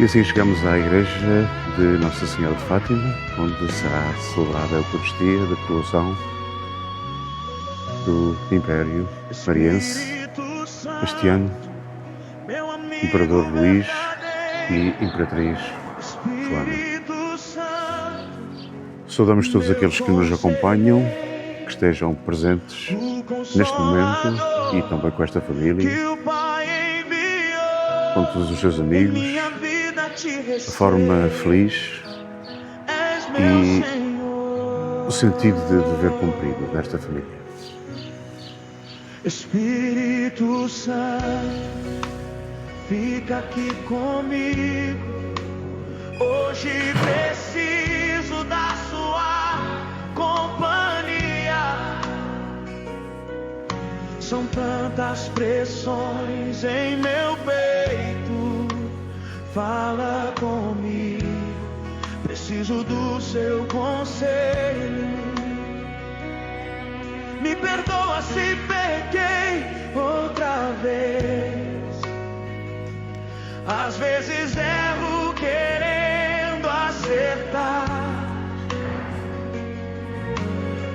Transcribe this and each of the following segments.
E assim chegamos à igreja de Nossa Senhora de Fátima, onde será celebrada a Eucaristia da coroação do Império Mariense, este ano, Imperador Luís e Imperatriz Joana. Saudamos todos aqueles que nos acompanham, que estejam presentes neste momento e também com esta família, com todos os seus amigos, a forma feliz e o sentido de dever cumprido nesta família. Espírito Santo, fica aqui comigo. Hoje preciso da sua companhia. São tantas pressões em meu peito. Fala comigo, preciso do seu conselho. Me perdoa se pequei outra vez. Às vezes erro querendo acertar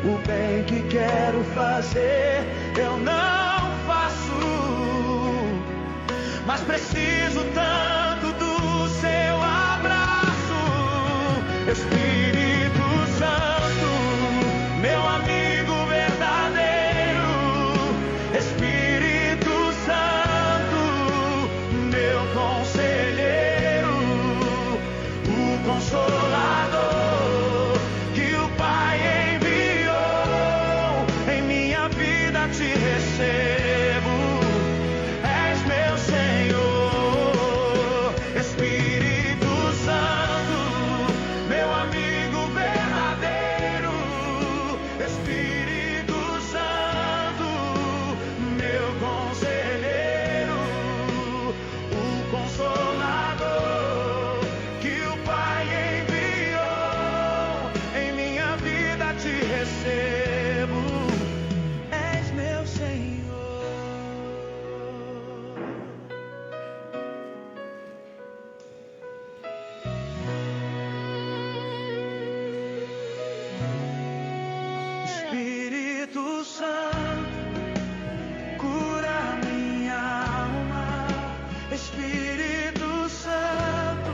o bem que quero fazer, eu não faço. Mas preciso tanto do seu abraço, Espírito Santo, meu amigo verdadeiro. Espírito Santo, meu conselheiro, o consolador que o Pai enviou. Em minha vida te recebo, és meu Senhor. Espírito Santo, meu amigo verdadeiro. Espírito Santo, meu conselheiro, o consolador que o Pai enviou. Em minha vida te recebo, és meu Senhor. Espírito Santo, cura minha alma. Espírito Santo,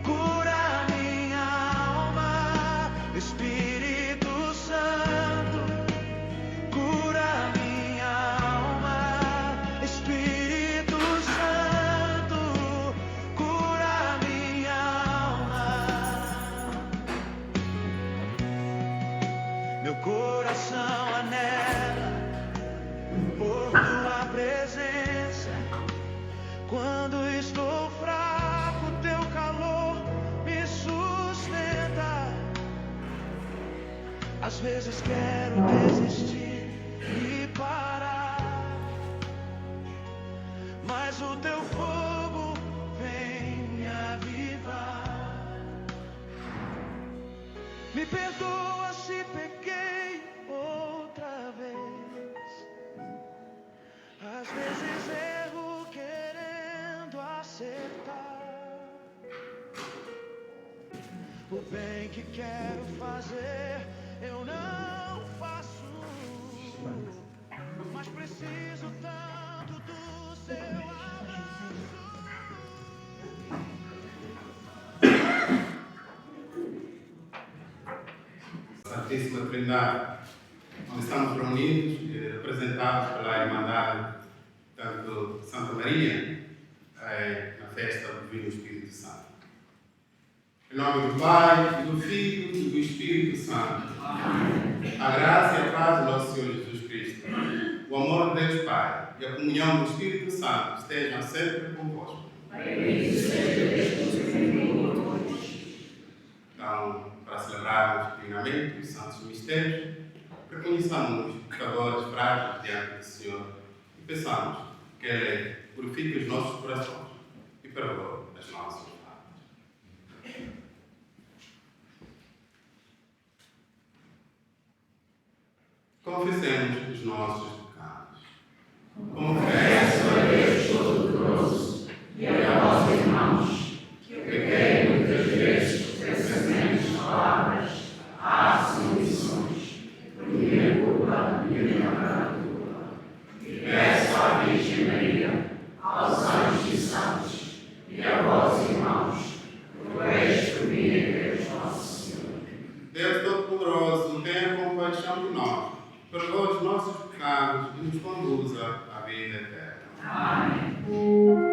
cura minha alma. Espírito Santo, cura minha alma. Espírito Santo, cura minha alma. Meu coração anela por tua presença. Quando estou fraco, teu calor me sustenta. Às vezes quero desistir e parar, mas o teu fogo vem me avivar. Me perdoa se pequei outra vez. Às vezes erro querendo acertar o bem que quero fazer, eu não faço. Mas preciso tanto do seu abraço. Santíssima Trindade, onde estamos reunidos, representados pela Irmandade tanto Santa Maria, na festa do Divino Espírito Santo. Em nome do Pai, e do Filho e do Espírito Santo. Amém. A graça e a paz do nosso Senhor Jesus Cristo, o amor de Deus Pai e a comunhão do Espírito Santo estejam sempre convosco. Então, para celebrarmos dignamente os santos mistérios, reconheçamos pecadores frágeis diante do Senhor e peçamos que Ele purifique os nossos corações e perdoe as nossas faltas. Confessemos os nossos pecados. Confesso a Deus Todo-Poderoso e a vós, irmãos, perdoa os nossos pecados e nos conduza à vida eterna. Amém.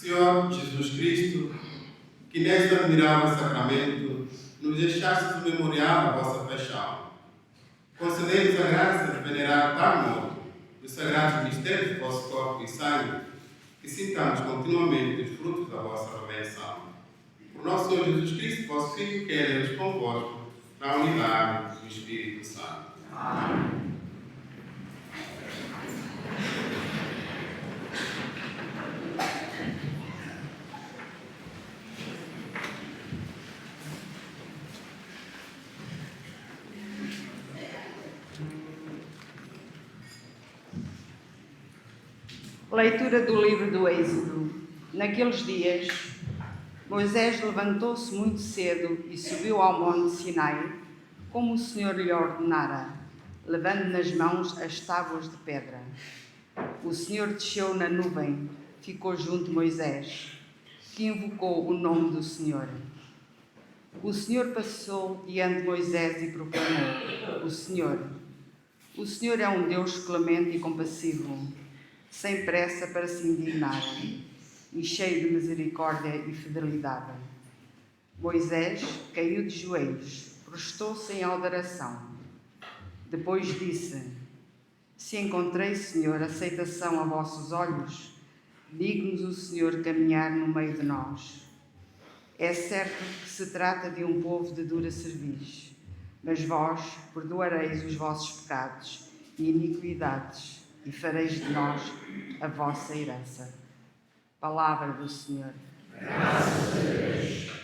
Senhor Jesus Cristo, que neste admirável sacramento nos deixastes o memorial da vossa paixão. Concedei-nos a graça de venerar tal modo os sagrados mistérios do vosso corpo e sangue, que sintamos continuamente os frutos da vossa redenção. Por nosso Senhor Jesus Cristo, vosso Filho, que é Deus convosco, na unidade do Espírito Santo. Amém. Leitura do livro do Êxodo. Naqueles dias, Moisés levantou-se muito cedo e subiu ao monte Sinai, como o Senhor lhe ordenara, levando nas mãos as tábuas de pedra. O Senhor desceu na nuvem, ficou junto de Moisés, que invocou o nome do Senhor. O Senhor passou diante de Moisés e proclamou: O Senhor é um Deus clemente e compassivo, sem pressa para se indignar, e cheio de misericórdia e fidelidade. Moisés caiu de joelhos, prostou-se em adoração. Depois disse: Se encontrei, Senhor, aceitação a vossos olhos, digne-nos o Senhor caminhar no meio de nós. É certo que se trata de um povo de dura cerviz, mas vós perdoareis os vossos pecados e iniquidades, e fareis de nós a vossa herança. Palavra do Senhor. Graças a Deus.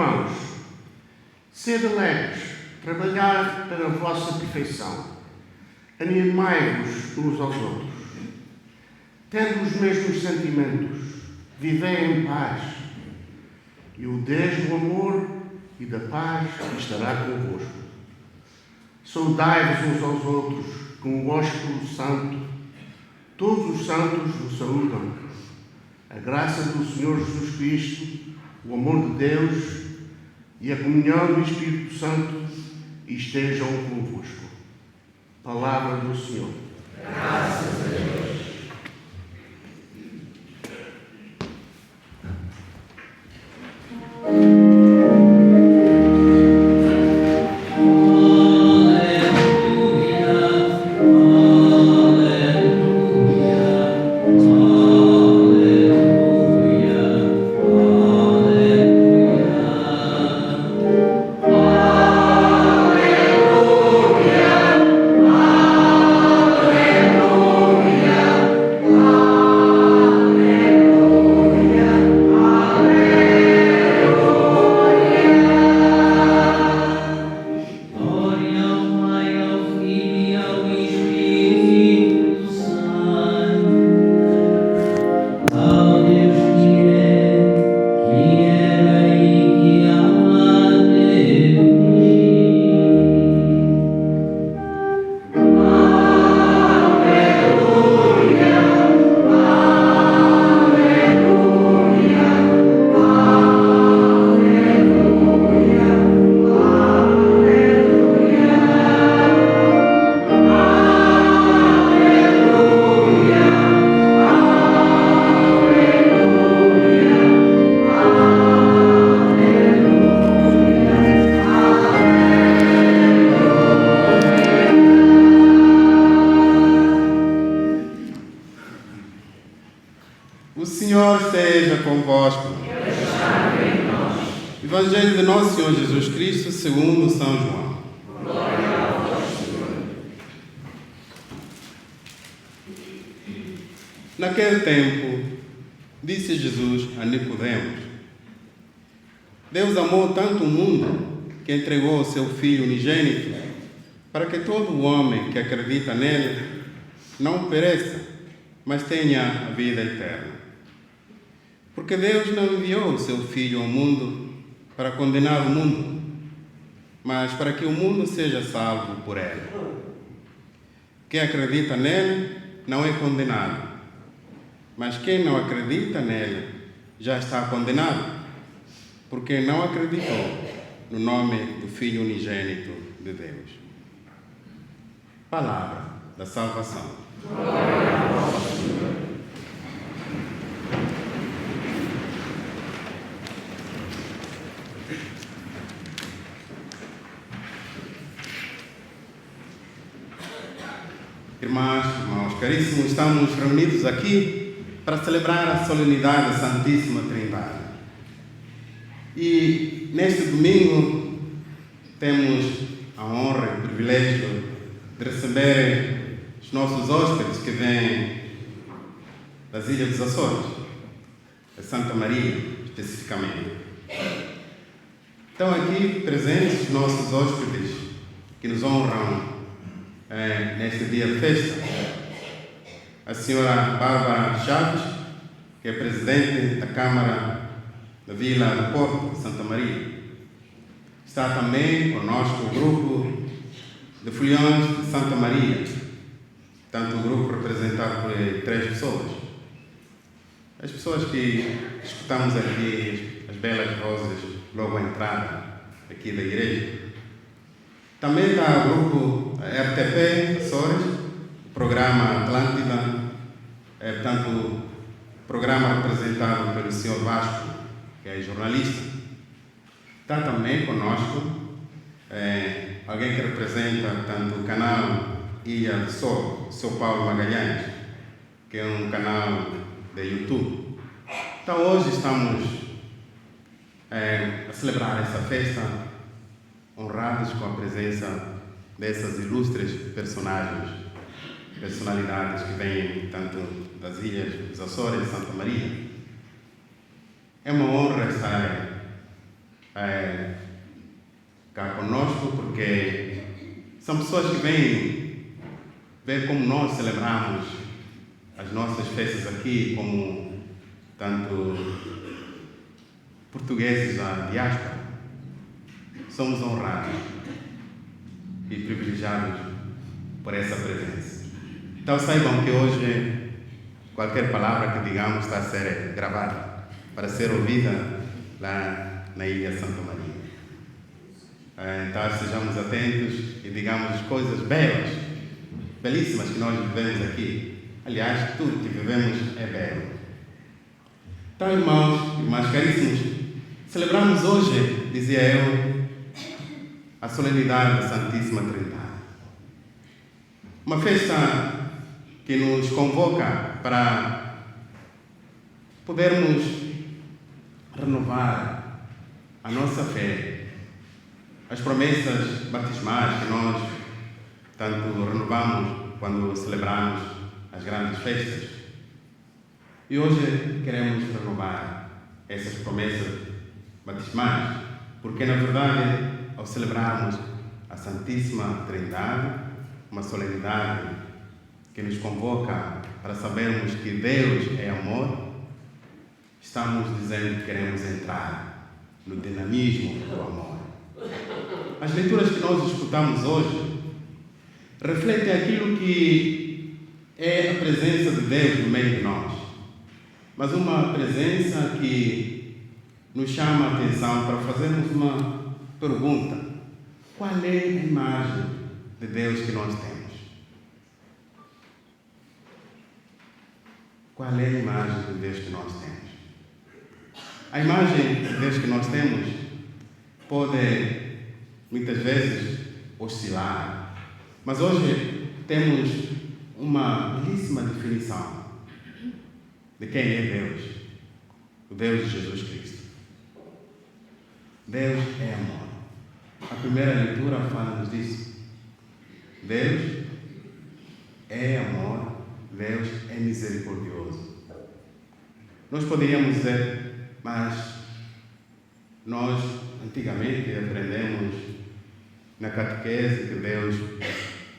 irmãos, sede alegres, trabalhar para a vossa perfeição, animai-vos uns aos outros, tendo os mesmos sentimentos, vivei em paz, e o Deus do amor e da paz estará convosco. Saudai-vos uns aos outros com o ósculo santo. Todos os santos vos saúdam. A graça do Senhor Jesus Cristo, o amor de Deus e a comunhão do Espírito Santo estejam convosco. Palavra do Senhor. Graças a Deus. O Senhor esteja convosco. Evangelho de nosso Senhor Jesus Cristo, segundo São João. Glória a vós, Senhor. Naquele tempo, disse Jesus a Nicodemos: Deus amou tanto o mundo que entregou o seu Filho unigênito, para que todo homem que acredita nele não pereça, mas tenha a vida eterna. Porque Deus não enviou o seu Filho ao mundo para condenar o mundo, mas para que o mundo seja salvo por ele. Quem acredita nele não é condenado, mas quem não acredita nele já está condenado, porque não acreditou no nome do Filho unigênito de Deus. Palavra da salvação. Glória a vós, Senhor. Irmãs, irmãos caríssimos, estamos reunidos aqui para celebrar a solenidade da Santíssima Trindade. E neste domingo temos a honra e o privilégio de receber os nossos hóspedes que vêm das Ilhas dos Açores, de Santa Maria especificamente. Estão aqui presentes os nossos hóspedes que nos honram neste dia de festa. A senhora Bárbara Chaves, que é presidente da Câmara da Vila do Porto, Santa Maria. Está também conosco o grupo de Foliões de Santa Maria, tanto o grupo representado por 3 pessoas. As pessoas que escutamos aqui, as belas vozes logo à entrada aqui da igreja. Também está o grupo RTP Açores, o programa Atlântida, portanto, o programa representado pelo Sr. Vasco, que é jornalista. Está também conosco alguém que representa tanto o canal Ilha do Sol, o Sr. Paulo Magalhães, que é um canal de YouTube. Então hoje estamos a celebrar essa festa, honrados com a presença dessas ilustres personalidades que vêm tanto das Ilhas dos Açores e Santa Maria. É uma honra estar cá conosco, porque são pessoas que vêm ver como nós celebramos as nossas festas aqui, como tanto portugueses da diáspora. Somos honrados e privilegiados por essa presença. Então saibam que hoje qualquer palavra que digamos está a ser gravada para ser ouvida lá na Ilha Santa Maria. Então sejamos atentos e digamos coisas belas, belíssimas que nós vivemos aqui. Aliás, tudo que vivemos é belo. Então, irmãos caríssimos, celebramos hoje, dizia eu, a solenidade da Santíssima Trindade. Uma festa que nos convoca para podermos renovar a nossa fé, as promessas batismais que nós tanto renovamos quando celebramos as grandes festas. E hoje queremos renovar essas promessas batismais, porque na verdade, ao celebrarmos a Santíssima Trindade, uma solenidade que nos convoca para sabermos que Deus é amor, estamos dizendo que queremos entrar no dinamismo do amor. As leituras que nós escutamos hoje refletem aquilo que é a presença de Deus no meio de nós, mas uma presença que nos chama a atenção para fazermos uma pergunta: qual é a imagem de Deus que nós temos? Qual é a imagem de Deus que nós temos? A imagem de Deus que nós temos pode, muitas vezes, oscilar, mas hoje temos uma belíssima definição de quem é Deus, o Deus de Jesus Cristo. Deus é amor. A primeira leitura fala-nos disso. Deus é amor, Deus é misericordioso. Nós poderíamos dizer, mas nós antigamente aprendemos na catequese que Deus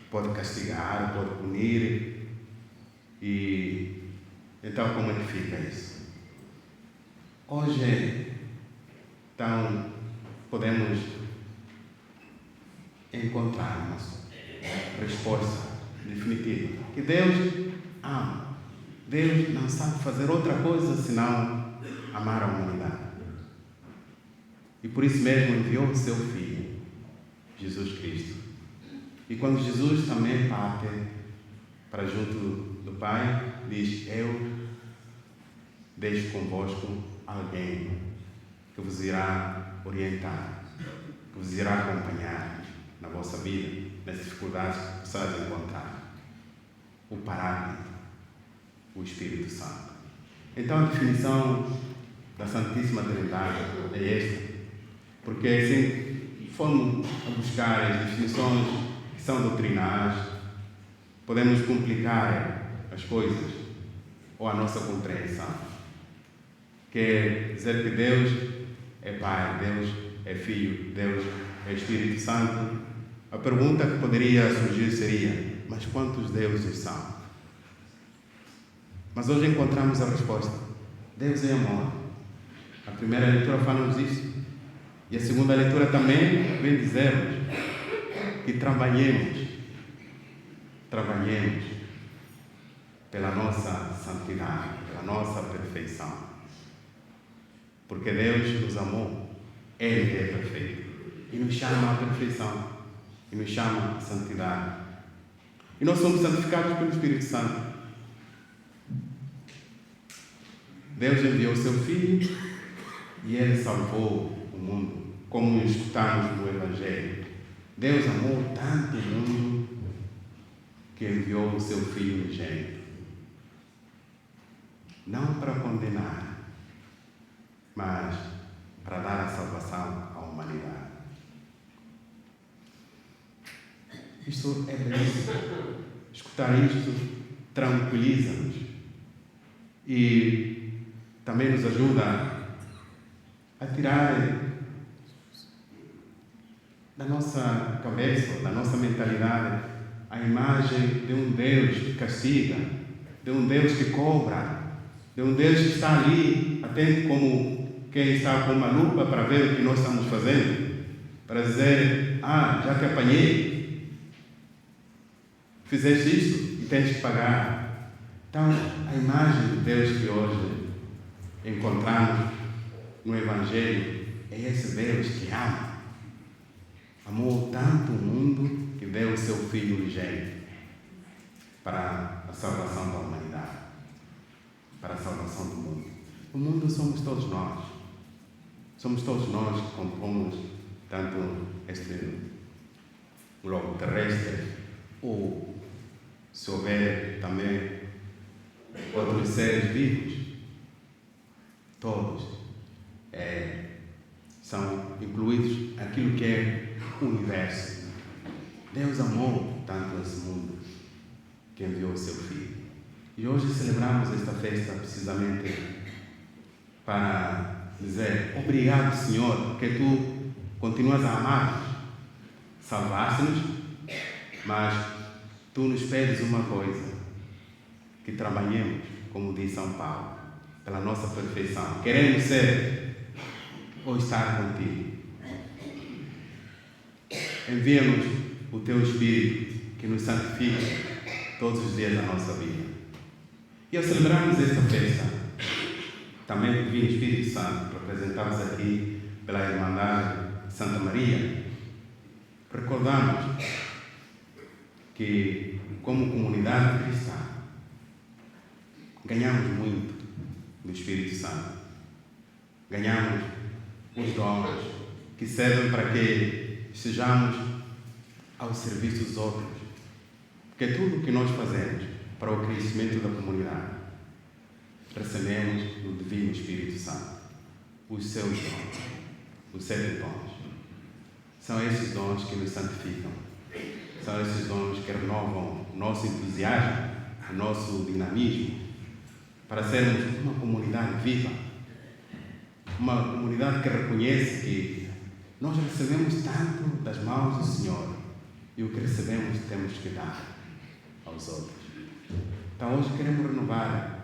pode castigar, pode punir, e então como é que fica isso? Hoje, então, podemos encontrar uma resposta definitiva, que Deus ama. Deus não sabe fazer outra coisa senão amar a humanidade. E por isso mesmo enviou o seu Filho, Jesus Cristo. E quando Jesus também parte para junto do Pai, diz: eu deixo convosco alguém que vos irá orientar, que vos irá acompanhar na vossa vida, nas dificuldades que possais encontrar. O Paráclito, o Espírito Santo. Então a definição da Santíssima Trindade é esta, porque assim formos a buscar as definições que são doutrinais, podemos complicar as coisas ou a nossa compreensão. Quer dizer que Deus é Pai, Deus é Filho, Deus é Espírito Santo. A pergunta que poderia surgir seria: mas quantos deuses são? Mas hoje encontramos a resposta: Deus é amor. A primeira leitura fala-nos isso. E a segunda leitura também vem dizer-nos que trabalhemos pela nossa santidade, pela nossa perfeição. Porque Deus nos amou, Ele é perfeito, e nos chama à perfeição, e nos chama à santidade. E nós somos santificados pelo Espírito Santo. Deus enviou o seu Filho e Ele salvou o mundo, como escutamos no Evangelho. Deus amou tanto o mundo que enviou o seu Filho unigênito, não para condenar, mas para dar a salvação à humanidade. Isto é belíssimo. Escutar isto tranquiliza-nos e também nos ajuda a tirar da nossa cabeça, da nossa mentalidade, a imagem de um Deus que castiga, de um Deus que cobra, de um Deus que está ali, atento como quem está com uma lupa para ver o que nós estamos fazendo, para dizer, já te apanhei, fizeste isto e tens que pagar. Então, a imagem de Deus que hoje encontramos no Evangelho é esse Deus que ama. Amou tanto o mundo que deu o seu Filho unigênito para a salvação da humanidade, para a salvação do mundo. O mundo somos todos nós. Somos todos nós que compomos tanto este globo terrestre, ou se houver também outros seres vivos, todos são incluídos naquilo que é o universo. Deus amou tanto esse mundo que enviou o seu Filho. E hoje celebramos esta festa precisamente para dizer obrigado, Senhor, porque Tu continuas a amar-nos, salvaste-nos, mas Tu nos pedes uma coisa, que trabalhemos, como diz São Paulo, pela nossa perfeição. Queremos ser ou estar contigo. Envia-nos o Teu Espírito que nos santifica todos os dias da nossa vida. E ao celebrarmos esta festa, também o Divino Espírito Santo, representados aqui pela Irmandade de Santa Maria, recordamos que, como comunidade cristã, ganhamos muito do Espírito Santo. Ganhamos os dons que servem para que estejamos ao serviço dos outros. Porque tudo o que nós fazemos para o crescimento da comunidade, recebemos do Divino Espírito Santo, os seus dons, os 7 dons. São esses dons que nos santificam. São esses dons que renovam o nosso entusiasmo, o nosso dinamismo, para sermos uma comunidade viva, uma comunidade que reconhece que nós recebemos tanto das mãos do Senhor e o que recebemos temos que dar aos outros. Então hoje queremos renovar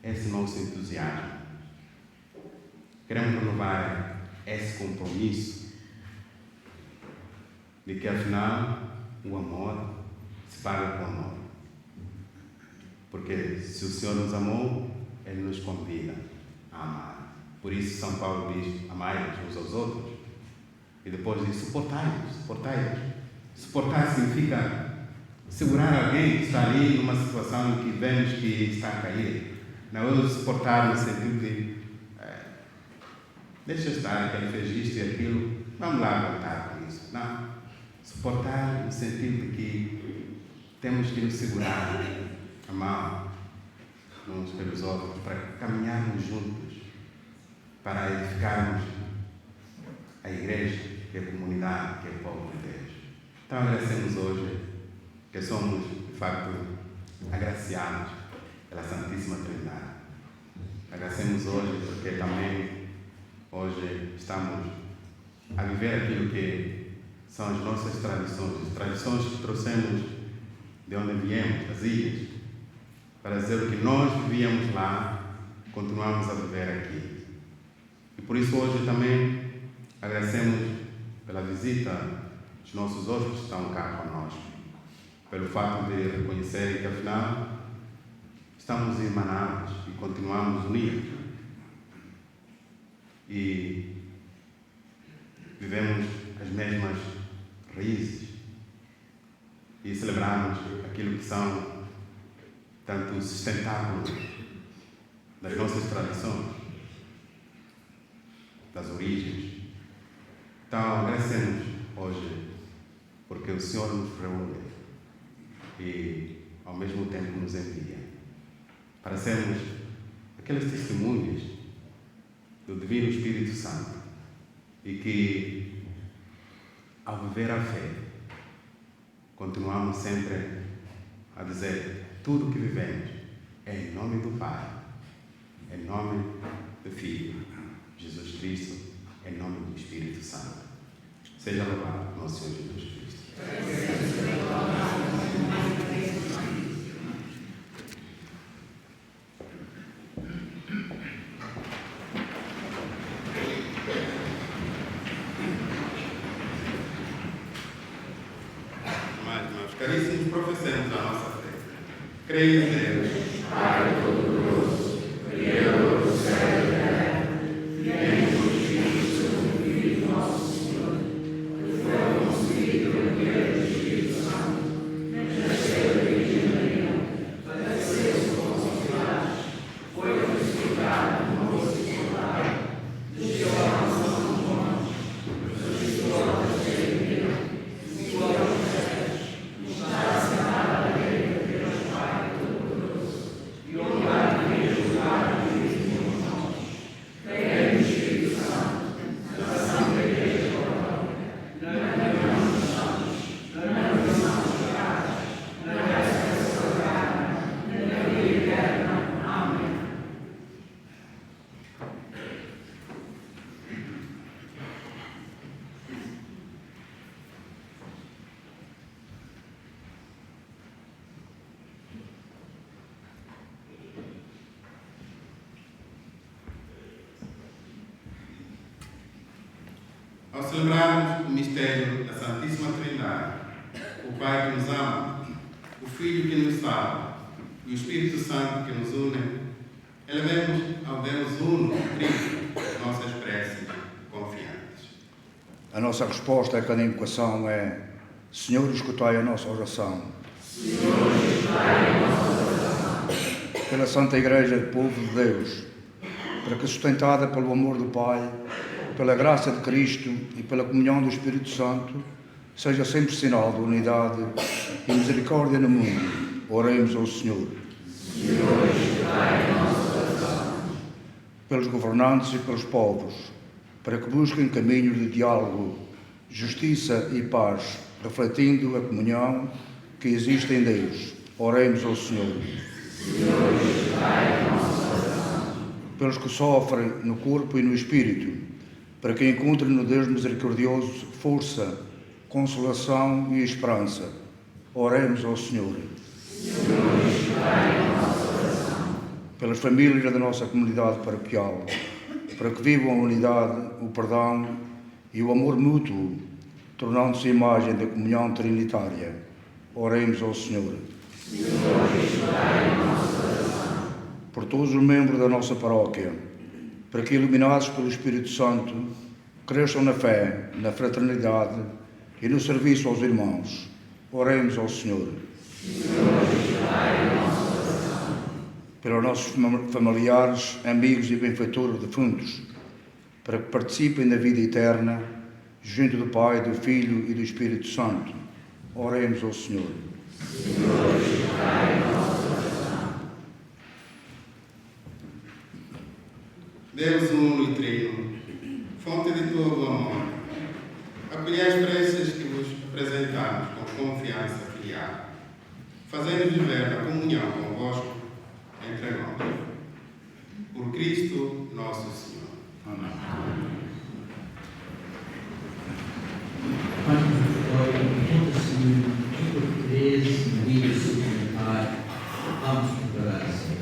esse nosso entusiasmo, queremos renovar esse compromisso de que afinal o amor se paga com amor. Porque se o Senhor nos amou, Ele nos convida a amar. Por isso São Paulo diz, amai-vos uns aos outros. E depois diz, suportai-vos, suportai-vos. Suportar significa segurar alguém que está ali numa situação em que vemos que está a cair. Não é suportar no sentido de deixa estar, que ele fez isto e aquilo, vamos lá aguentar com isso. Não. Suportar no sentido de que temos que nos segurar a mão uns pelos outros para caminharmos juntos, para edificarmos a igreja, que é a comunidade, que é o povo de Deus. Então agradecemos hoje que somos, de facto, agraciados pela Santíssima Trindade. Agradecemos hoje porque também hoje estamos a viver aquilo que são as nossas tradições, as tradições que trouxemos de onde viemos, das ilhas, para dizer o que nós vivíamos lá, continuamos a viver aqui. E por isso hoje também agradecemos pela visita dos nossos hóspedes que estão cá conosco, pelo fato de reconhecerem que afinal estamos irmanados e continuamos unidos. E vivemos as mesmas raízes e celebramos aquilo que são tanto o sustentáculo das nossas tradições, das origens. Então agradecemos hoje porque o Senhor nos reúne e ao mesmo tempo nos envia para sermos aqueles testemunhas do Divino Espírito Santo e que, ao viver a fé, continuamos sempre a dizer tudo o que vivemos é em nome do Pai, em nome do Filho, Jesus Cristo, em nome do Espírito Santo. Seja louvado nosso Senhor Jesus Cristo. Mas, meus caríssimos, professemos a nossa fé. Creio em Deus, Pai Todo-Poderoso, Criador do céu e da terra, e em Jesus Cristo, seu Filho, nosso Senhor, que foi concebido pelo poder do Espírito Santo, nasceu da Virgem Maria, padeceu sob Pôncio Pilatos, foi crucificado, morto e sepultado, desceu à mansão dos mortos, ressuscitou ao terceiro dia, subiu aos céus, está sentado à direita de Deus Pai Todo-Poderoso, e honrado e julgado de juízo dos mortos. Creio no Espírito Santo, na Santa Igreja Católica, na comunhão dos santos, na remissão dos pecados, na ressurreição da carne, na vida eterna. Amém. ao celebrarmos o mistério da Santíssima Trindade, o Pai que nos ama, o Filho que nos salva e o Espírito Santo que nos une, elevemos ao Deus uno, Trino, nossas preces confiantes. A nossa resposta a cada invocação é: Senhor, escutai a nossa oração. Senhor, escutai a nossa oração. Pela Santa Igreja, povo de Deus, para que, sustentada pelo amor do Pai, pela graça de Cristo e pela comunhão do Espírito Santo, seja sempre sinal de unidade e misericórdia no mundo. Oremos ao Senhor. Senhor, escutai a nossa oração. Pelos governantes e pelos povos, para que busquem caminhos de diálogo, justiça e paz, refletindo a comunhão que existe em Deus. Oremos ao Senhor. Senhor, escutai a nossa oração. Pelos que sofrem no corpo e no espírito, para que encontrem no Deus misericordioso força, consolação e esperança. Oremos ao Senhor. Senhor, escutai a nossa oração. Pelas famílias da nossa comunidade paroquial, para que vivam a unidade, o perdão e o amor mútuo, tornando-se imagem da comunhão trinitária. Oremos ao Senhor. Senhor, escutai a nossa oração. Por todos os membros da nossa paróquia, para que, iluminados pelo Espírito Santo, cresçam na fé, na fraternidade e no serviço aos irmãos. Oremos ao Senhor. Senhor, escutai a nossa oração. Pelos nossos familiares, amigos e benfeitores defuntos, para que participem da vida eterna, junto do Pai, do Filho e do Espírito Santo. Oremos ao Senhor. Senhor, escutai a nossa oração. Deus uno e trino, fonte de todo o amor, acolhei as preces que vos apresentamos com confiança filial, fazendo-nos viver na comunhão convosco entre nós. Por Cristo nosso Senhor. Amém. Pai de glória, toda Senhor, por três, Maria, Senhor, Pai, vamos preparar a ceia.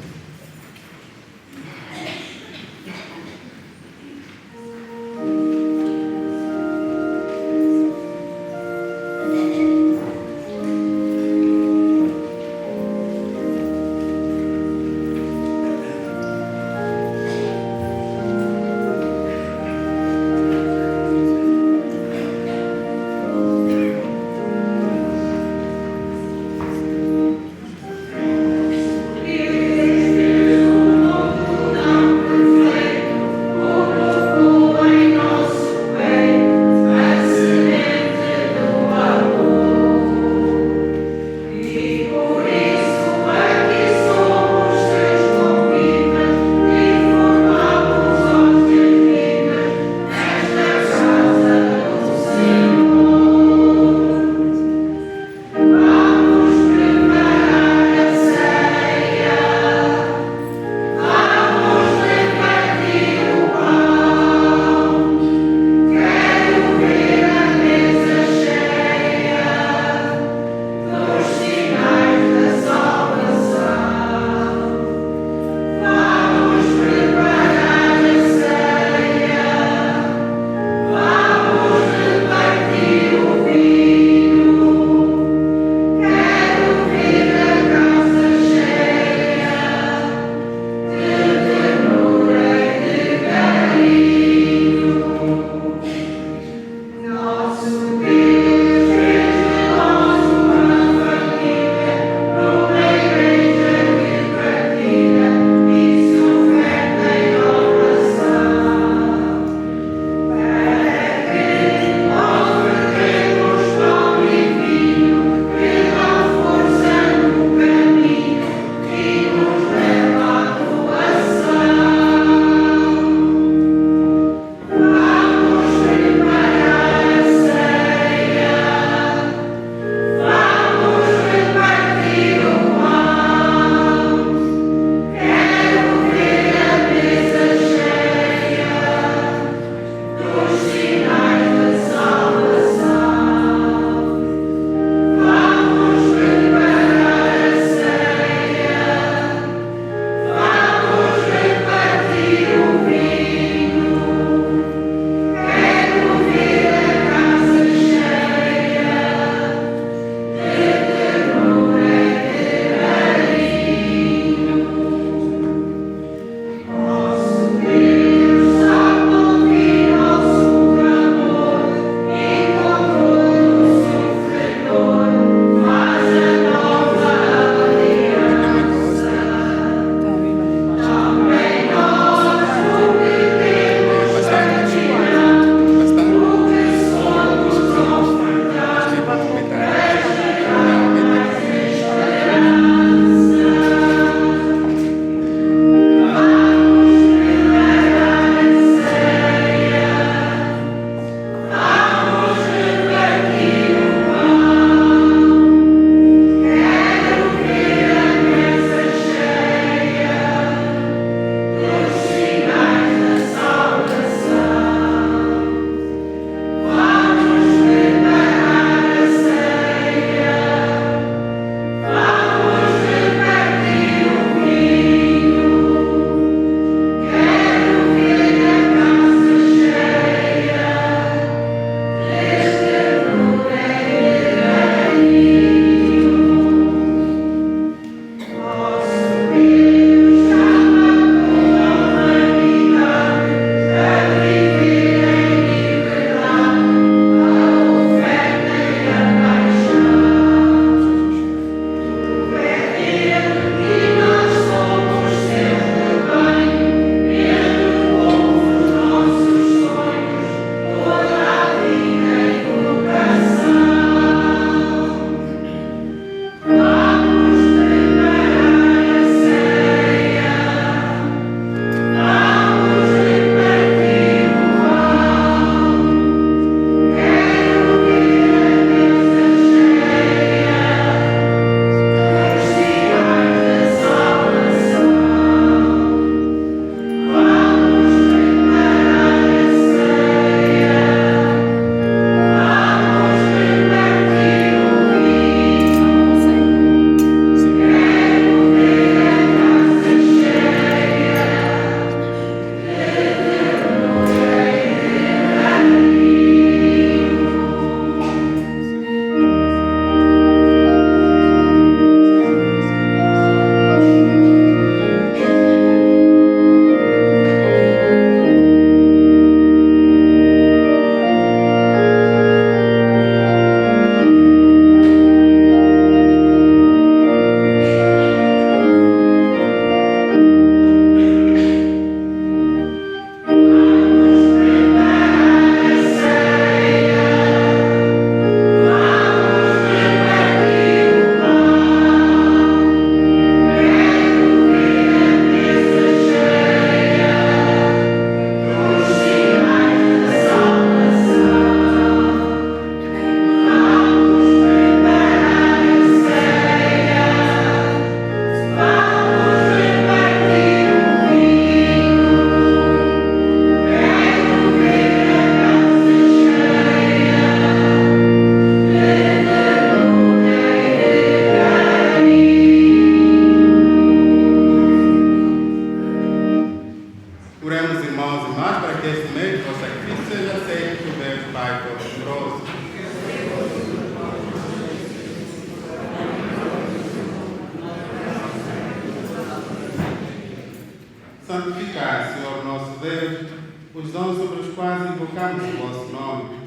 Santificai, Senhor nosso Deus, os dons sobre os quais invocamos o vosso nome,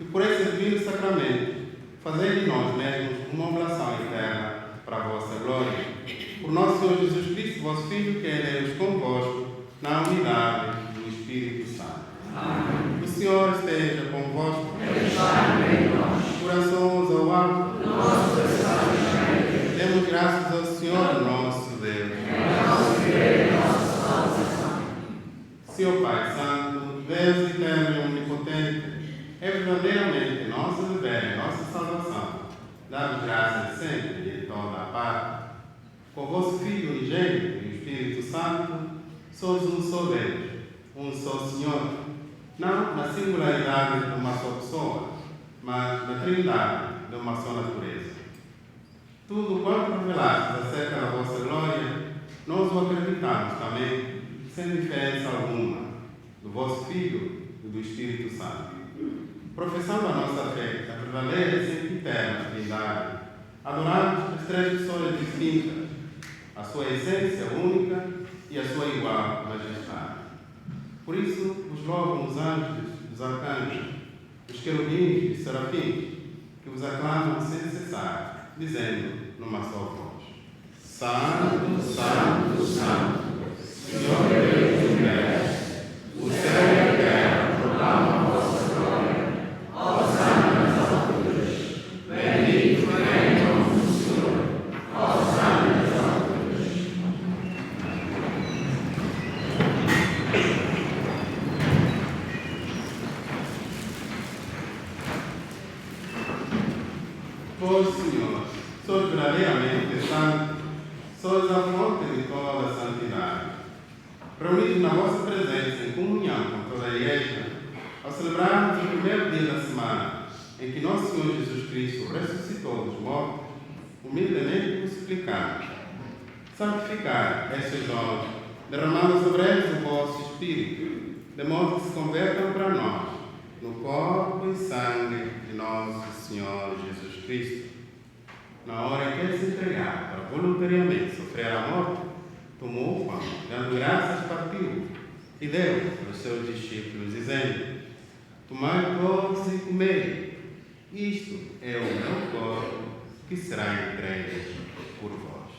e por esse divino sacramento, fazei de nós mesmos uma oblação eterna para a vossa glória. Por nosso Senhor Jesus Cristo, vosso Filho, que é Deus convosco, na unidade do Espírito Santo. Amém. O Senhor esteja convosco. Corações ao alto. Demos graças ao Senhor nosso Deus. Senhor Pai Santo, Deus eterno e onipotente, é verdadeiramente nosso dever e nossa salvação. Dá-vos graças sempre e em toda a parte. Com o vosso Filho unigênito e o Espírito Santo, sois um só Deus, um só Senhor, não na singularidade de uma só pessoa, mas na trindade de uma só natureza. Tudo quanto revelaste acerca da vossa glória, nós o acreditamos também, sem diferença alguma, do vosso Filho e do Espírito Santo. Professando a nossa fé, a verdadeira e sempiterna Trindade, adoramos as três pessoas distintas, a sua essência única e a sua igual majestade. Por isso, vos louvam os anjos, os arcanjos, os querubins e os serafins, que vos aclamam sem cessar, dizendo numa só voz: Santo, Santo, Santo, Senhor Deus do universo, o céu e a terra proclamam a vossa glória. Hosana nas alturas. Bendito é o nome do Senhor. Hosana nas alturas. Vós, Senhor, sois verdadeiramente santo, sois a fonte de toda a santidade. Reunidos na vossa presença, em comunhão com toda a Igreja, ao celebrarmos o primeiro dia da semana, em que nosso Senhor Jesus Cristo ressuscitou dos mortos, humildemente vos suplicamos: santificai estes dons, derramando sobre eles o vosso Espírito, de modo que se convertam para nós, no corpo e sangue de nosso Senhor Jesus Cristo. Na hora em que ele se entregava para voluntariamente sofrer a morte, tomou o pão, dando graças, partiu e deu aos seus discípulos, dizendo: tomai todos e comei, isto é o meu corpo que será entregue por vós.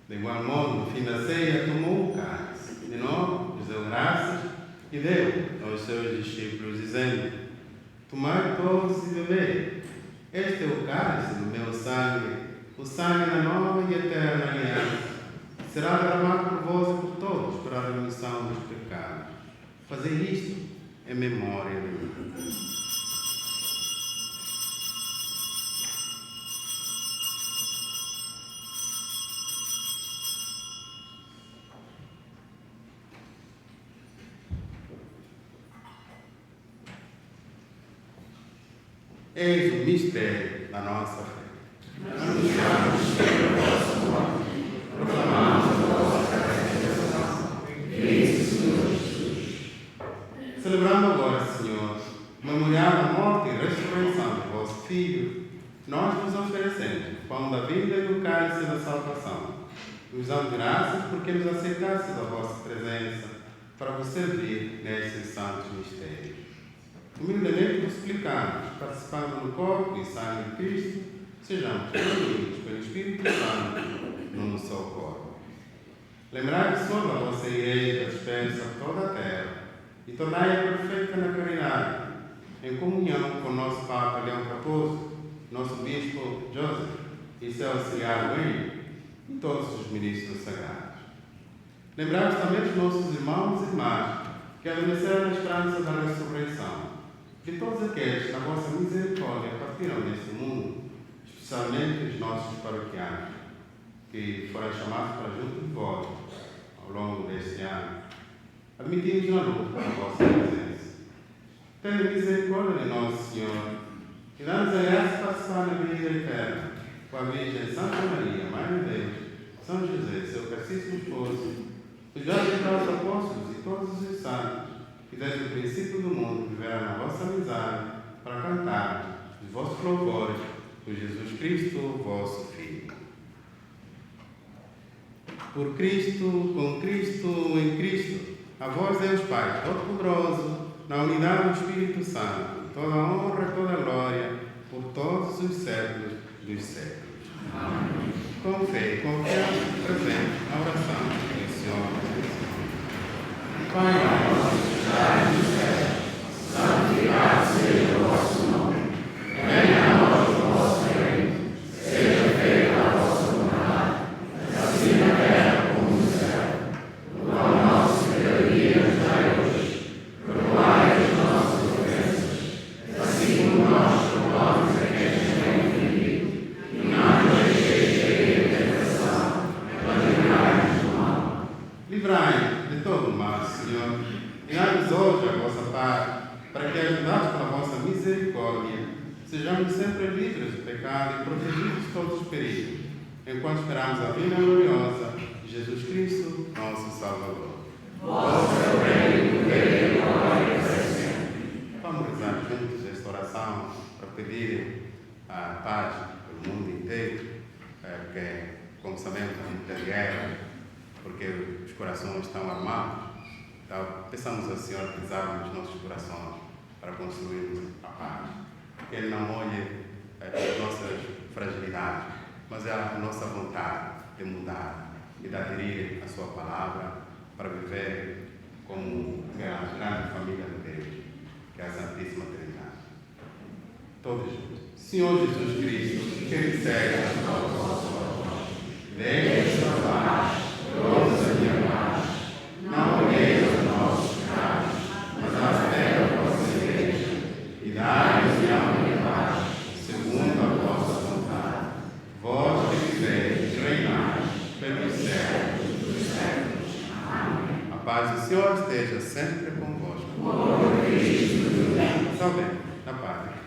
De igual modo, no fim da ceia, tomou o cálice. De novo, lhes deu graças e deu aos seus discípulos, dizendo: tomai todos e bebei. Este é o cálice do meu sangue, o sangue da nova e eterna aliança. Será derramado por vós e por todos para a remissão dos pecados. Fazei isto em memória de mim. Eis o mistério da nossa fé. Anunciamos a vossa morte, proclamamos a vossa ressurreição. Cristo, Senhor Jesus. Celebrando agora, Senhor, o memorial da morte e ressurreição do vosso Filho, nós vos oferecemos o pão da vida e o cálice da salvação. Vos damos graças porque nos aceitastes a vossa presença para vos servir nestes santos mistérios. Humildemente vos suplicamos, participando no corpo e sangue de Cristo, sejamos reunidos pelo Espírito Santo num só corpo. Lembrai-vos sobre a vossa Igreja dispersa por toda a terra e tornai-a perfeita na caridade, em comunhão com o nosso Papa Leão XIV, nosso Bispo Joseph e seu auxiliar Wayne e todos os ministros sagrados. Lembrai-vos também dos nossos irmãos e irmãs que adormeceram na esperança da ressurreição, de todos aqueles que na vossa misericórdia partiram deste mundo, especialmente os nossos paroquianos, que foram chamados para junto de vós ao longo deste ano. Admitimos na luta a vossa presença. Tende misericórdia de nosso Senhor e dá-nos a graça de participar na vida eterna, com a Virgem Santa Maria, Mãe de Deus, São José, seu castíssimo esposo, os jovens apóstolos e todos os santos, que desde o princípio do mundo viveram na vossa amizade, para cantar os vossos louvores por Jesus Cristo, vosso Filho. Por Cristo, com Cristo, em Cristo, a vós, Deus Pai Todo-Poderoso, na unidade do Espírito Santo, toda a honra e toda a glória, por todos os séculos dos séculos. Amém. Com fé e confiança, presente na oração do Senhor Jesus. Pai nosso, que estais no céu, santificado seja o vosso nome. Venha a nós o vosso reino. Seja feita a vossa vontade, assim na terra como no céu. O pão nosso de cada dia nos dai hoje. Perdoai as nossas ofensas, assim como nós perdoamos a quem nos tem ofendido. E não nos deixeis cair em tentação, mas livrai-nos do mal. Livrai-nos de todo o mal, Senhor. E dai-nos hoje a vossa paz, para que, ajudados pela vossa misericórdia, sejamos sempre livres do pecado e protegidos de todos os perigos, enquanto esperamos a vinda gloriosa de Jesus Cristo, nosso Salvador. Vosso é o reino, o poder e a glória para sempre. Vamos rezar juntos esta oração para pedir a paz pelo mundo inteiro, porque, como sabemos, há muita guerra, porque os corações estão armados. Então, peçamos ao Senhor que desarme os nossos corações para construirmos a paz. Que Ele não olhe as nossas fragilidades, mas é a nossa vontade de mudar e de aderir à Sua palavra para viver como a grande família de Deus, que é a Santíssima Trindade. Todos juntos. Senhor Jesus Cristo, que Ele segue a vossa voz, deixe a paz, todas as minhas paz. Não olheis os nossos pecados, mas a fé da vossa igreja, e dai-nos alma e paz, segundo a vossa vontade. Vós que viveis, reinais, pelos séculos dos séculos. Amém. A paz do Senhor esteja sempre convosco. Por Cristo. Salve, na paz de Cristo.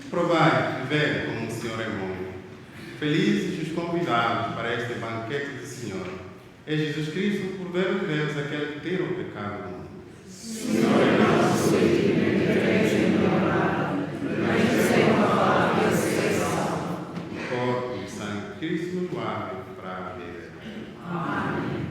Provai e vede como o Senhor é bom. Felizes os convidados para este banquete do Senhor. É Jesus Cristo, o Cordeiro de Deus, aquele que tira o pecado do mundo. Senhor é nosso e mas sem uma palavra de exceção. O corpo e o sangue de Cristo nos guardem para a vida. Amém.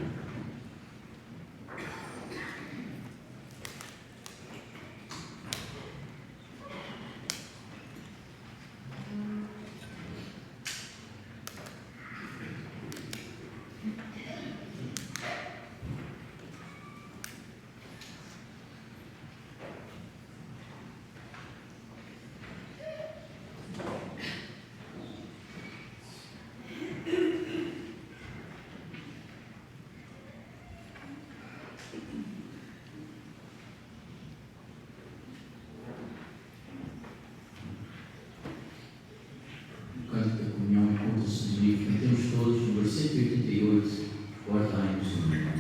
O Cântico da Comunhão encontra-se no livro que temos todos, número 188, Porta em Senhor.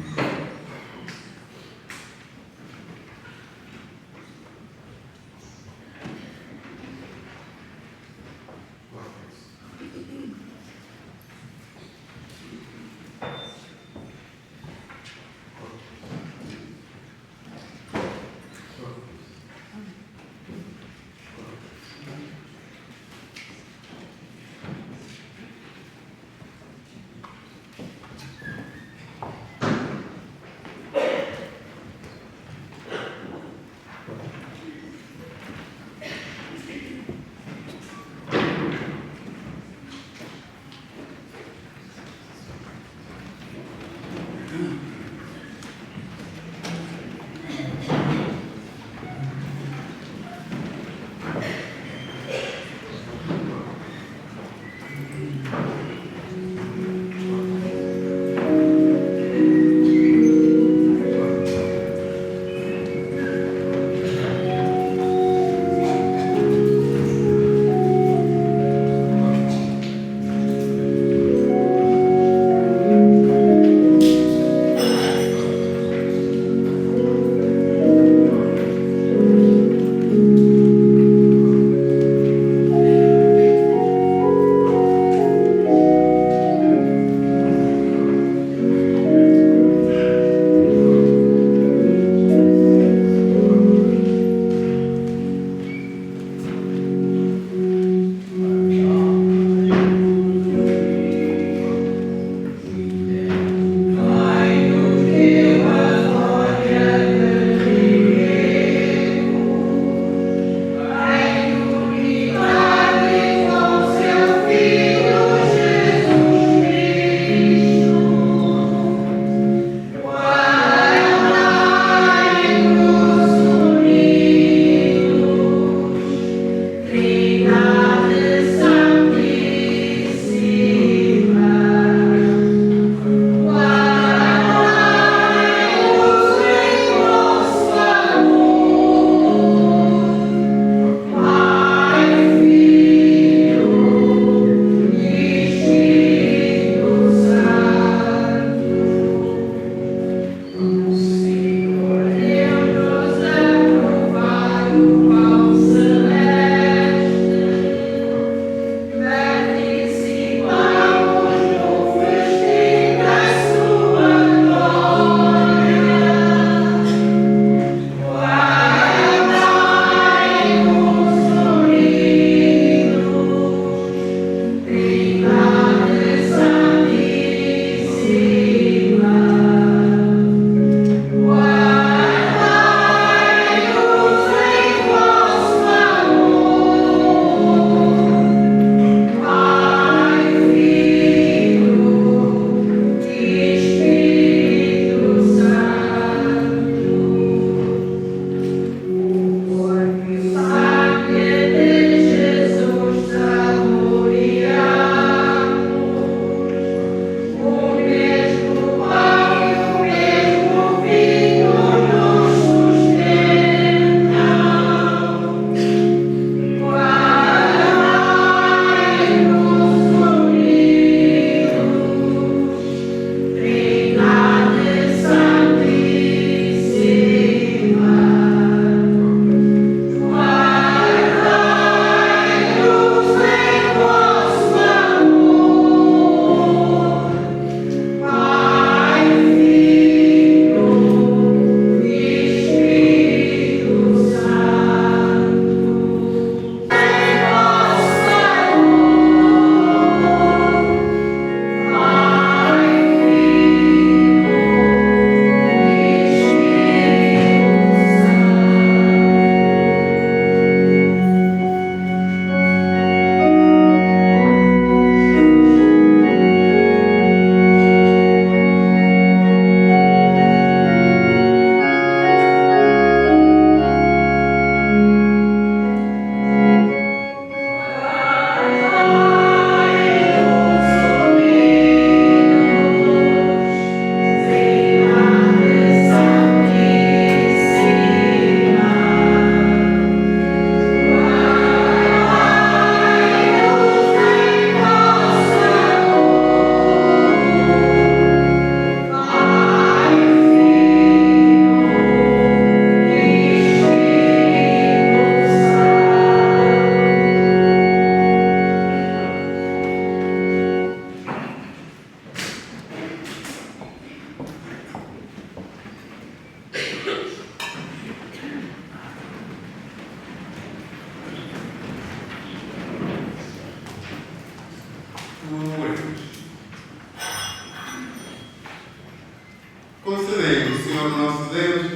concedemos, Senhor nosso Deus,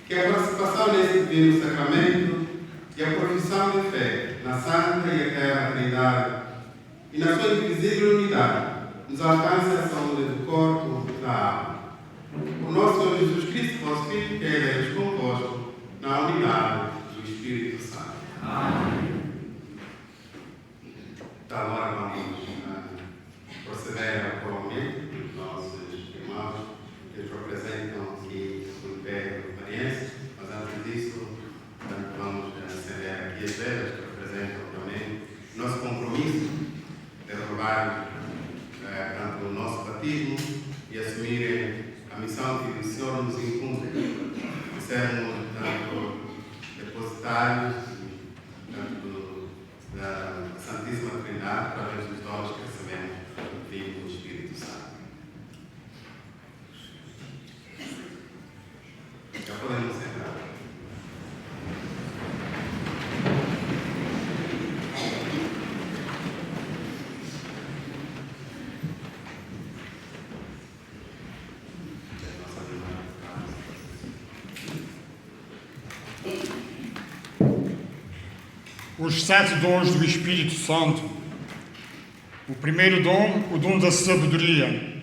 que a participação neste divino sacramento e a profissão de fé na Santa e Eterna Trindade e na sua invisível unidade nos alcance a saúde do corpo e da alma. O nosso Senhor Jesus Cristo, vosso Filho, que é Deus convosco, na unidade do Espírito Santo. Amém. Então, agora vamos proceder ao coroamento dos nossos irmãos que nos representam aqui no Império Mariense, mas antes disso, vamos acender aqui as velas que representam também o nosso compromisso de renovar tanto o nosso batismo e assumir a missão que o Senhor nos incumbe, de sermos tanto depositários tanto da Santíssima Trindade através dos dons que recebemos do Filho do Espírito Santo. Já podemos entrar. Os 7 dons do Espírito Santo. O primeiro dom, o dom da sabedoria.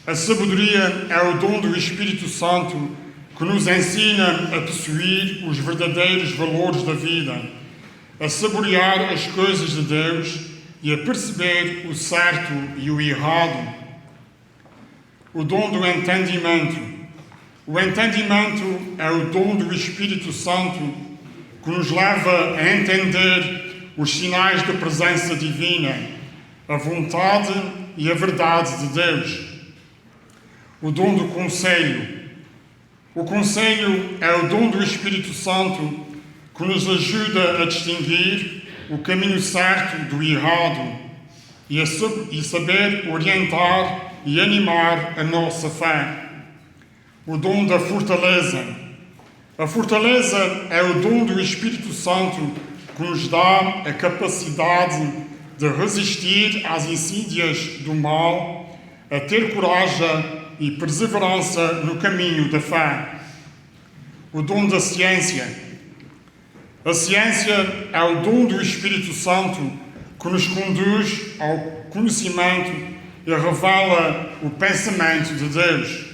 A sabedoria é o dom do Espírito Santo que nos ensina a possuir os verdadeiros valores da vida, a saborear as coisas de Deus e a perceber o certo e o errado. O dom do entendimento. O entendimento é o dom do Espírito Santo que nos leva a entender os sinais da presença divina, a vontade e a verdade de Deus. O dom do conselho. O conselho é o dom do Espírito Santo que nos ajuda a distinguir o caminho certo do errado e saber orientar e animar a nossa fé. O dom da fortaleza. A fortaleza é o dom do Espírito Santo que nos dá a capacidade de resistir às insídias do mal, a ter coragem e perseverança no caminho da fé. O dom da ciência. A ciência é o dom do Espírito Santo que nos conduz ao conhecimento e revela o pensamento de Deus.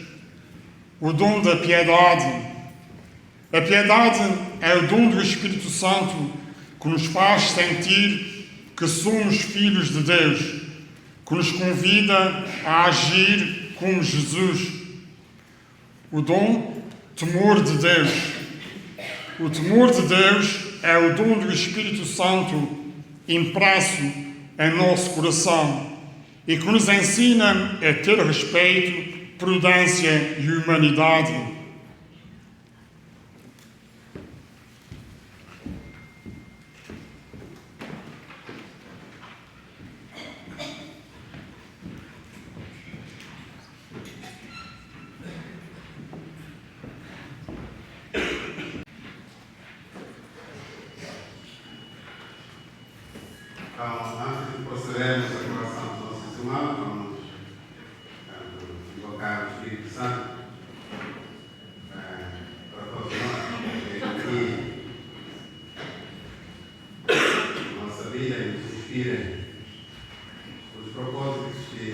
O dom da piedade. A piedade é o dom do Espírito Santo que nos faz sentir que somos filhos de Deus, que nos convida a agir como Jesus. O dom temor de Deus. O temor de Deus é o dom do Espírito Santo impresso em nosso coração e que nos ensina a ter respeito, prudência e humanidade. Então, antes de procedermos à oração dos nossos irmãos, vamos invocar o Espírito Santo para todos nós, que a nossa vida nos inspire os propósitos que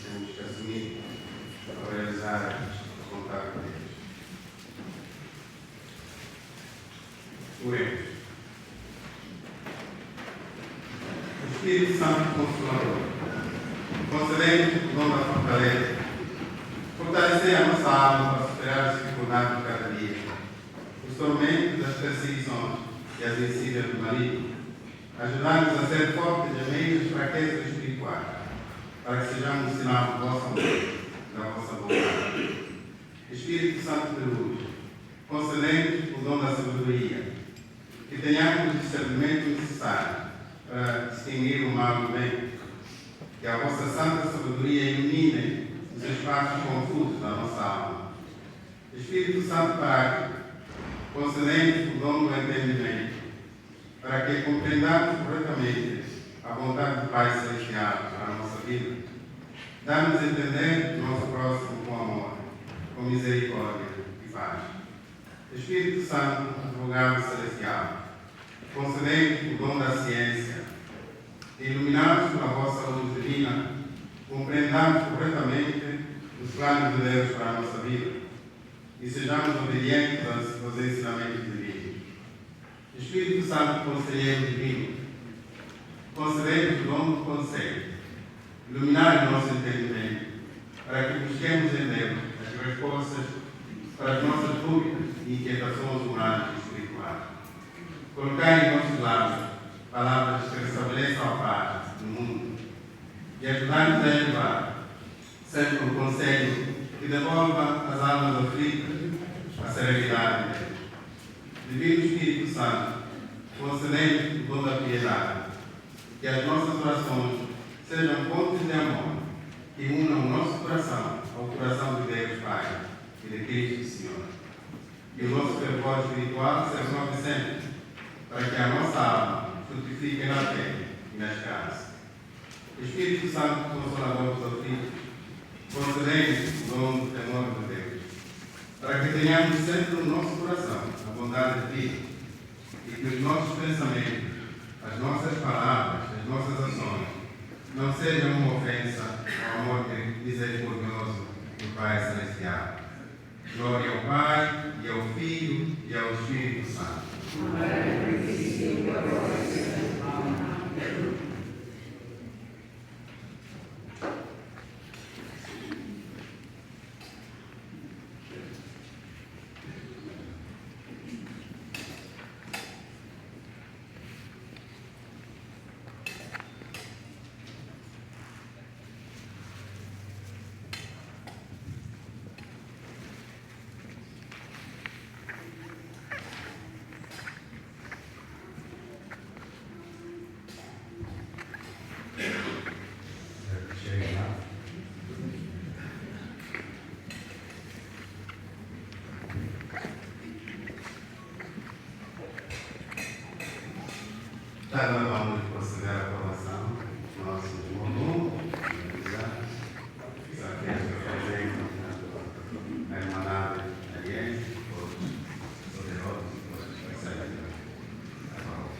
temos que assumir para realizar a vontade de Deus. Oremos. Espírito Santo Consolador, concedemos o dom da fortaleza, fortalecer a nossa alma para superar as dificuldades de cada dia, os tormentos das perseguições e as insídias do maligno, ajudar-nos a ser fortes em meio às fraquezas espirituais, para que sejamos um sinal do vosso amor e da vossa vontade. Espírito Santo de luz, concedemos o dom da sabedoria, que tenhamos o discernimento necessário para distinguir o mal do bem, que a vossa santa sabedoria ilumine os espaços confusos da nossa alma. Espírito Santo Pai, concedemos o dom do entendimento, para que compreendamos corretamente a vontade do Pai Celestial para a nossa vida. Dá-nos a entender o nosso próximo com amor, com misericórdia e paz. Espírito Santo, advogado celestial, concedei o dom da ciência, iluminados pela vossa luz divina, compreendamos corretamente os planos de Deus para a nossa vida e sejamos obedientes aos ensinamentos divinos. Espírito Santo, conselheiro divino, concedei-nos o dom do conselho, iluminar o nosso entendimento, para que busquemos em Deus as respostas para as nossas dúvidas e inquietações humanas e espirituais. Colocai em nossos lábios palavras que restabeleçam a paz no mundo e ajudai-nos a elevar sempre um conselho que devolva às almas aflitas a serenidade de Deus. Divino Espírito Santo, concedei-nos o dom da piedade, que as nossas orações sejam pontes de amor que unam o nosso coração ao coração de Deus Pai e de Cristo Senhor. E o nosso fervor espiritual se renove sempre, para que a nossa alma frutifique na fé e na esperança. Espírito Santo, Consolador dos aflitos, concedei-nos o dom do temor de Deus, para que tenhamos sempre no nosso coração a bondade de Ti e que os nossos pensamentos, as nossas palavras, as nossas ações não sejam uma ofensa ao amor misericordioso do Pai Celestial. Glória ao Pai, e ao Filho, e ao Espírito Santo. Agora vamos proceder à aprovação do nosso volume. Os aqueles que apresentam a Irmandade Aliense, todos poderosos, todos recebem a palavra.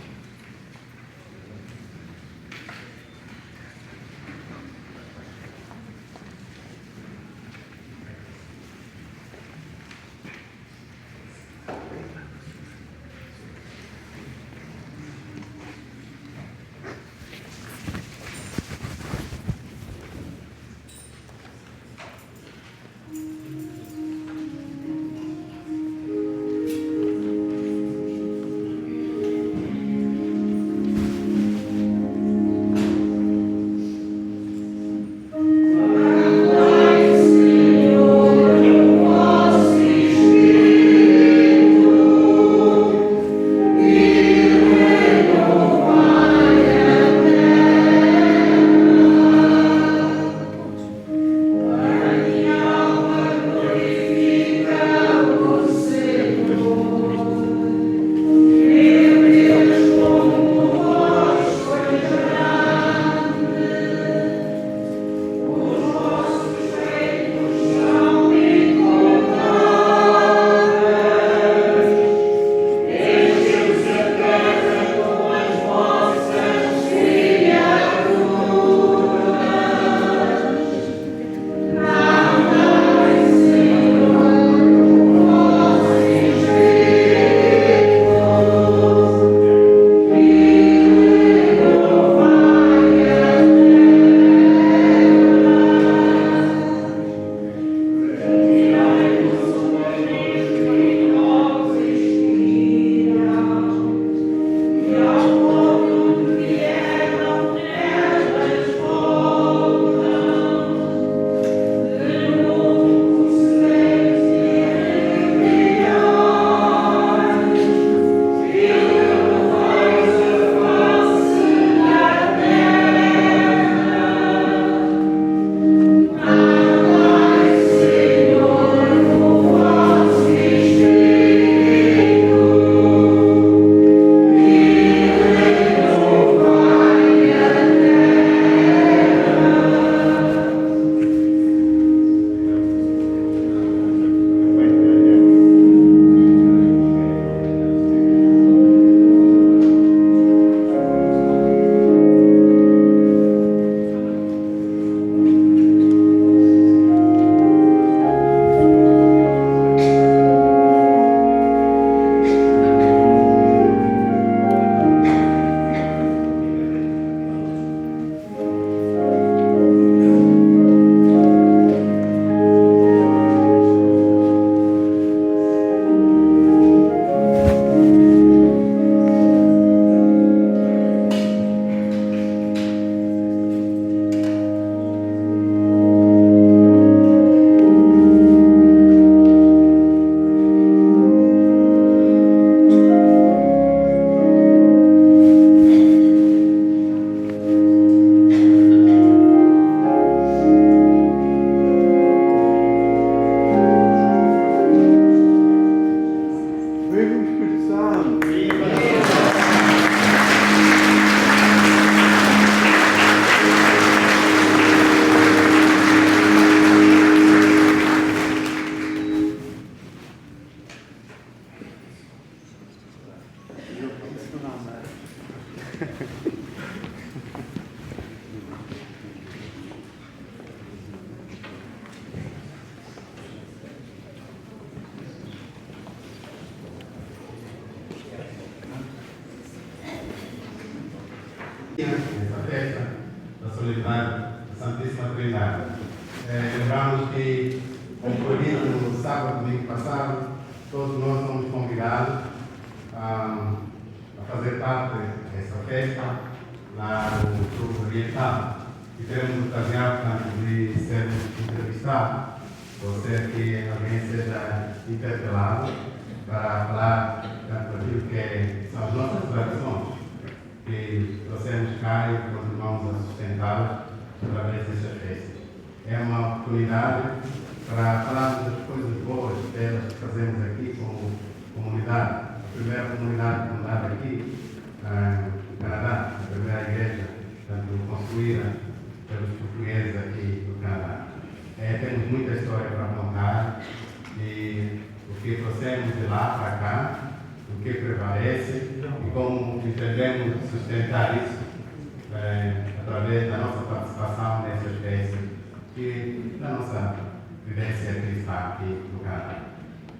Espírito Santo. Essa festa da solenidade da Santíssima Trindade. Lembramos que, como foi dito no sábado, domingo passado, todos nós somos convidados a fazer parte dessa festa lá no Clube Oriental. E teremos ocasião, portanto, de sermos entrevistados, ou ser que alguém seja interpelado para falar tanto daquilo que são as nossas tradições, que trouxemos cá e continuamos a sustentá-las através dessas festas. É uma oportunidade para falarmos das coisas boas delas que fazemos aqui como comunidade. A primeira comunidade fundada aqui no Canadá, a primeira igreja, portanto, construída pelos portugueses aqui no Canadá. Temos muita história para contar e o que trouxemos de lá para cá, o que prevalece e como entendemos sustentar isso através da nossa participação nessas festas e da nossa vivência cristã aqui no Canadá.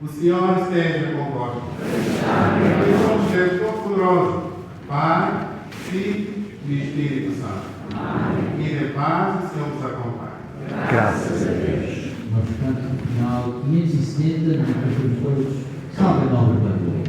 O Senhor esteja convosco. E somos Deus Todo-Poderoso, Pai, Filho e Espírito Santo. E de paz o Senhor nos acompanhe. Graças a Deus. Nós, portanto, no final 570, nós cantamos todos Salve a Nobre Padroeira.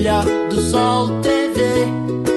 Ilha do Sol TV.